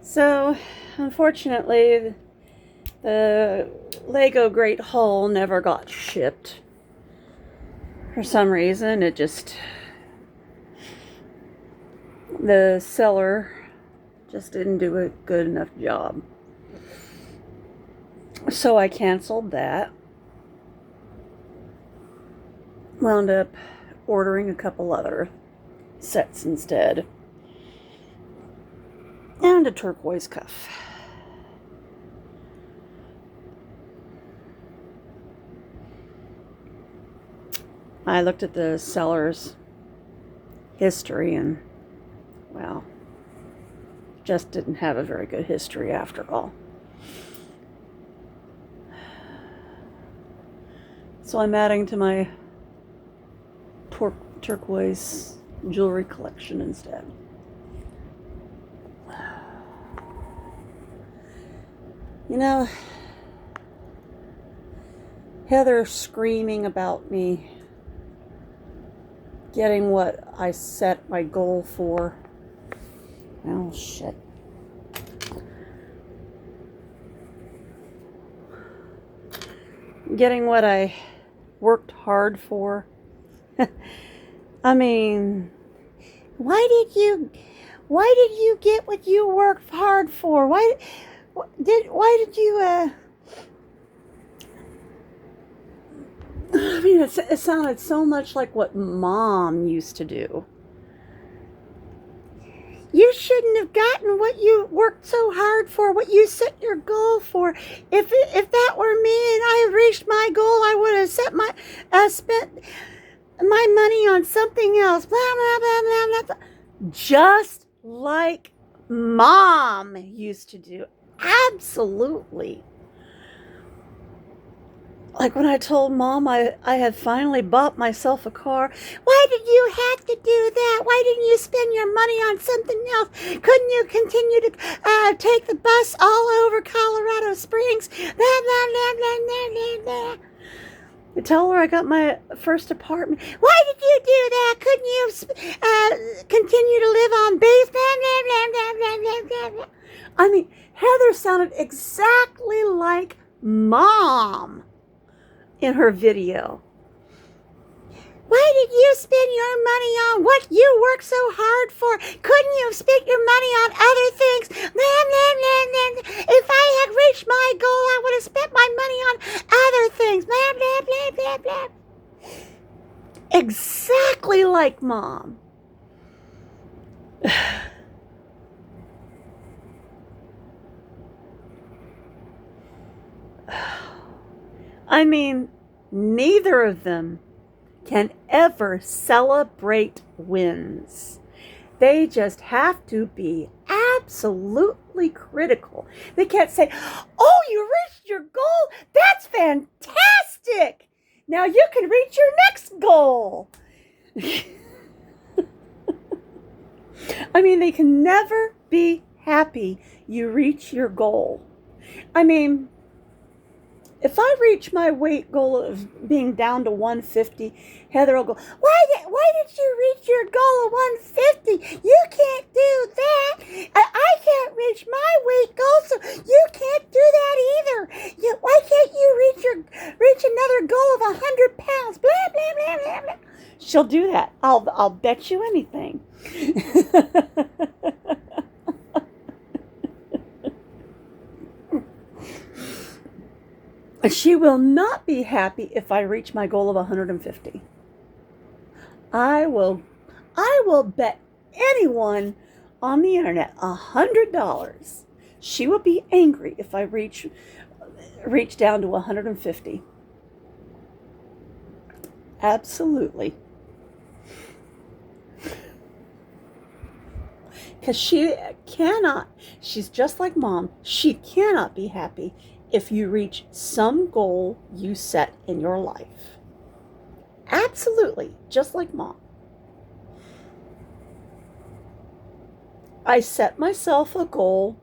So, unfortunately, the Lego Great Hall never got shipped. For some reason, the seller just didn't do a good enough job. So I canceled that. Wound up ordering a couple other sets instead. And a turquoise cuff. I looked at the seller's history and, well, just didn't have a very good history after all. So I'm adding to my turquoise jewelry collection instead. You know, Heather screaming about me getting what I set my goal for. Oh, shit. Getting what I worked hard for. I mean, why did you get what you worked hard for? Why did you I mean, it sounded so much like what Mom used to do. You shouldn't have gotten what you worked so hard for, what you set your goal for. If that were me and I had reached my goal, I would have spent my money on something else. Blah, blah, blah, blah, blah. Just like Mom used to do. Absolutely. Like when I told Mom I had finally bought myself a car. Why did you have to do that? Why didn't you spend your money on something else? Couldn't you continue to take the bus all over Colorado Springs? Blah, blah, blah, blah, blah, blah, blah. I tell her I got my first apartment. Why did you do that? Couldn't you continue to live on base? Blah, blah, blah, blah, blah, blah, blah, blah. I mean, Heather sounded exactly like Mom in her video. Why did you spend your money on what you worked so hard for? Couldn't you have spent your money on other things? Blah, blah, blah, blah. If I had reached my goal, I would have spent my money on other things. Blah, blah, blah, blah, blah. Exactly like Mom. I mean, neither of them can ever celebrate wins. They just have to be absolutely critical. They can't say, "Oh, you reached your goal. That's fantastic. Now you can reach your next goal." I mean, they can never be happy you reach your goal. I mean, if I reach my weight goal of being down to 150, Heather will go, why did you reach your goal of 150? You can't do that. I can't reach my weight goal, so you can't do that either. Why can't you reach another goal of 100 pounds? Blah, blah, blah, blah, blah. She'll do that. I'll bet you anything. She will not be happy if I reach my goal of 150. I will bet anyone on the internet $100. She will be angry if I reach down to 150. Absolutely. Because she's just like Mom, she cannot be happy if you reach some goal you set in your life. Absolutely, just like Mom. I set myself a goal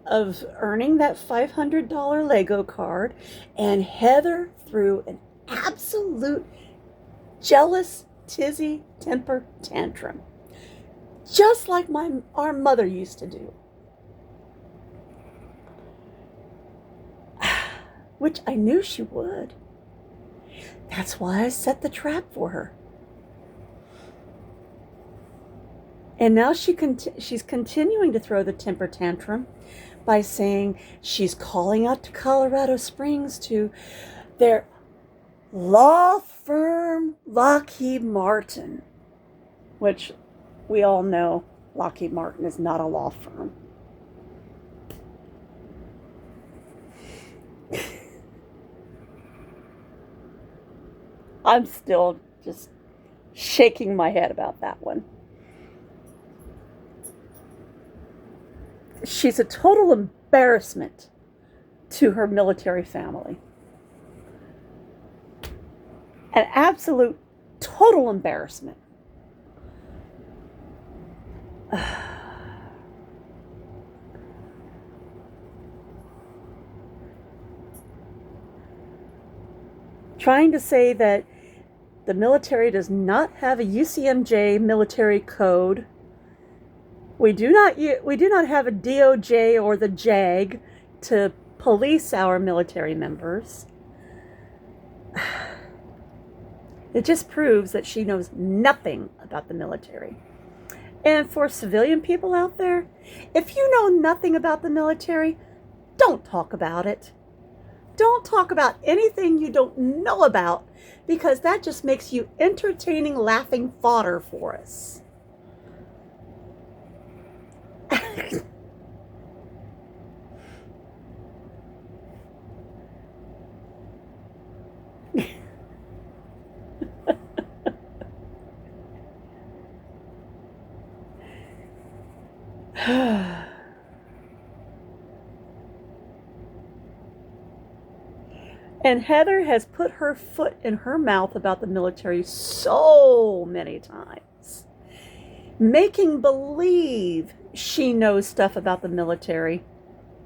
of earning that $500 Lego card, and Heather threw an absolute jealous tizzy temper tantrum, just like our mother used to do. which I knew she would. That's why I set the trap for her. And now she's continuing to throw the temper tantrum by saying she's calling out to Colorado Springs to their law firm, Lockheed Martin, which we all know Lockheed Martin is not a law firm. I'm still just shaking my head about that one. She's a total embarrassment to her military family. An absolute total embarrassment. Trying to say that the military does not have a UCMJ military code. We do not have a DOJ or the JAG to police our military members. It just proves that she knows nothing about the military. And for civilian people out there, if you know nothing about the military, don't talk about it. Don't talk about anything you don't know about, because that just makes you entertaining, laughing fodder for us. And Heather has put her foot in her mouth about the military so many times, making believe she knows stuff about the military.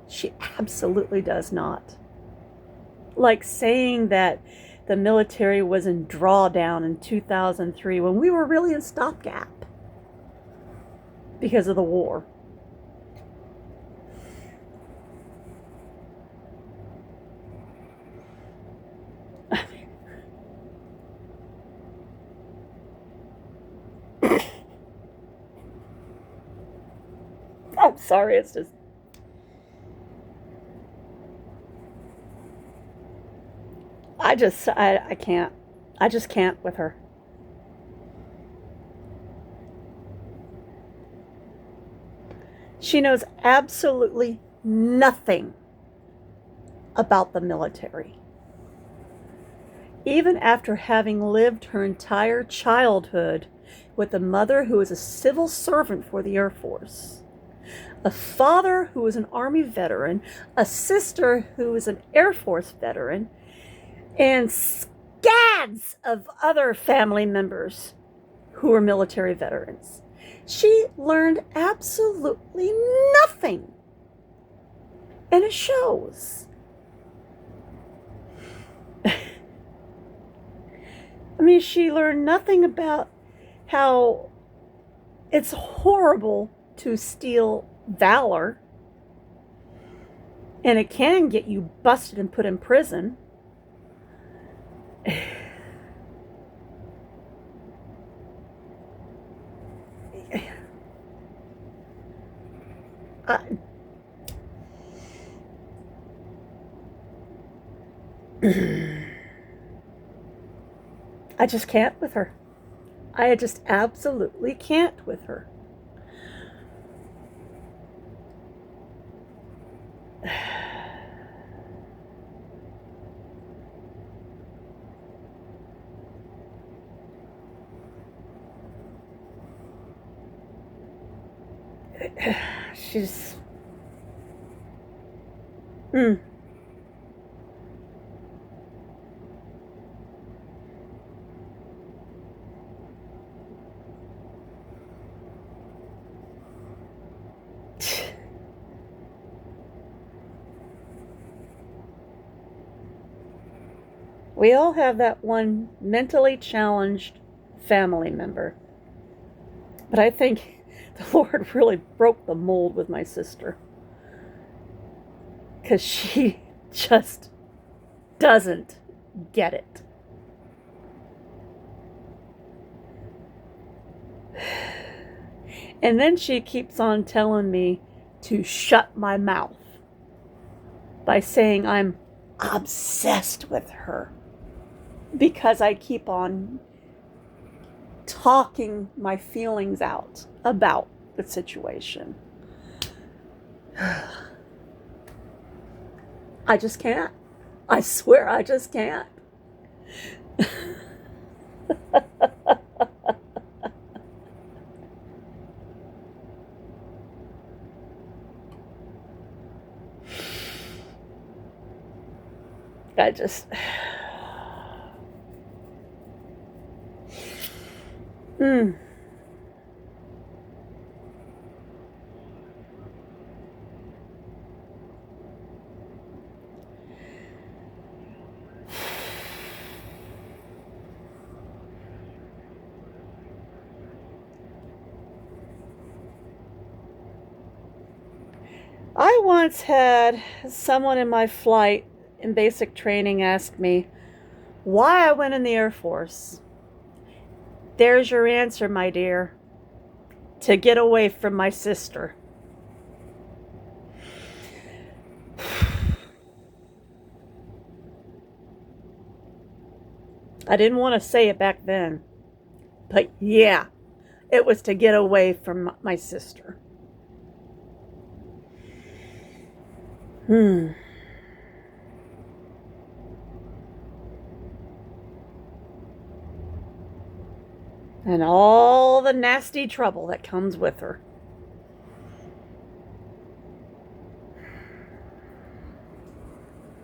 She absolutely does not. Like saying that the military was in drawdown in 2003 when we were really in stopgap because of the war. I'm sorry, it's just... I can't. I just can't with her. She knows absolutely nothing about the military. Even after having lived her entire childhood with a mother who was a civil servant for the Air Force, a father who was an Army veteran, a sister who was an Air Force veteran, and scads of other family members who were military veterans. She learned absolutely nothing. And it shows. I mean, she learned nothing about how it's horrible to steal valor, and it can get you busted and put in prison. I just can't with her. I just absolutely can't with her. She's... We all have that one mentally challenged family member. But I think the Lord really broke the mold with my sister. Because she just doesn't get it. And then she keeps on telling me to shut my mouth by saying I'm obsessed with her because I keep on talking my feelings out about the situation. I just can't. I swear I just can't. I just... I once had someone in my flight in basic training ask me why I went in the Air Force. There's your answer, my dear. To get away from my sister. I didn't want to say it back then, but yeah, it was to get away from my sister. And all the nasty trouble that comes with her.